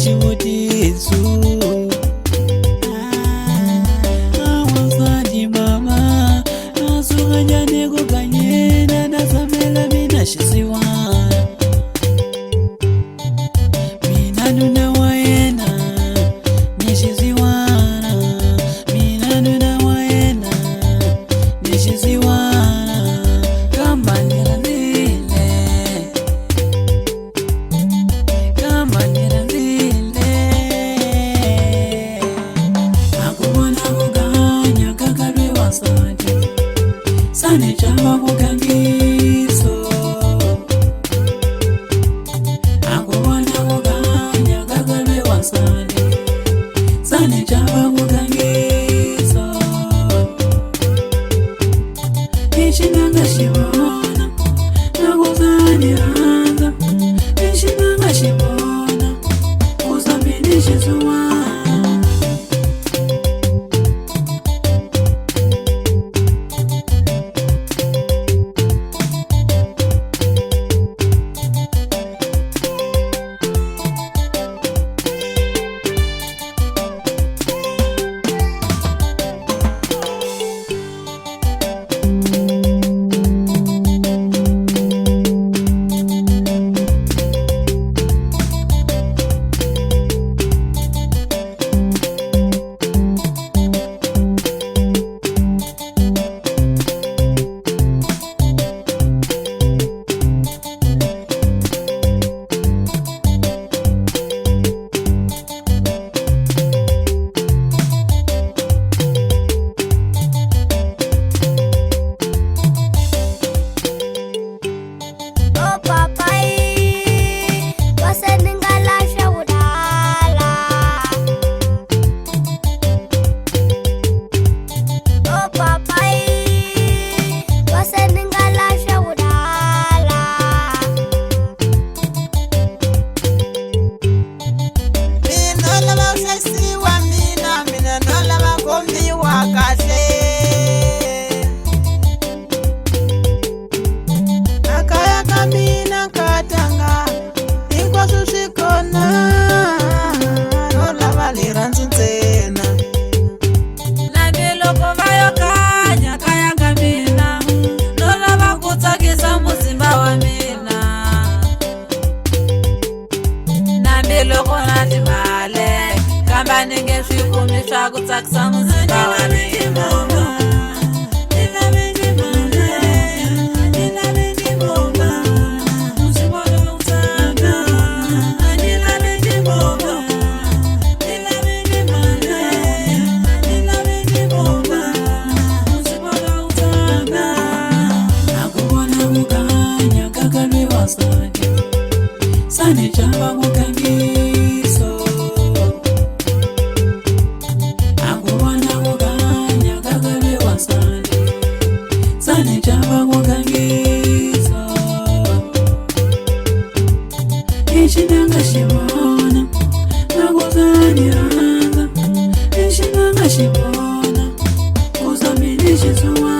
nishivutisu awazadi mama nasukanya nikukanyena nasamela minashisiwana mina nuna waena nishiziwana mina nuna waena nishiziwana kama nirazile kama nirazile akubona kuganya kakabe wasanje sane chama kugangiso akubona kuganya kakabe wasanje sane chama kugangiso ishinanga shibona nakuzaniranza ishinanga shibona uzambinishizuwa Ninge shikumi shaku taksa muzika wa mimoma nina mimoma nina mimoma musibolo utana nina mimoma nina mimoma nina mimoma musibolo utana akubona kuganya kakalwe wasanje sane chamba kugangiso sane chamba kugangiso ishinanga shibona nakuzaniranza ishinanga shibona uzambinishizuwa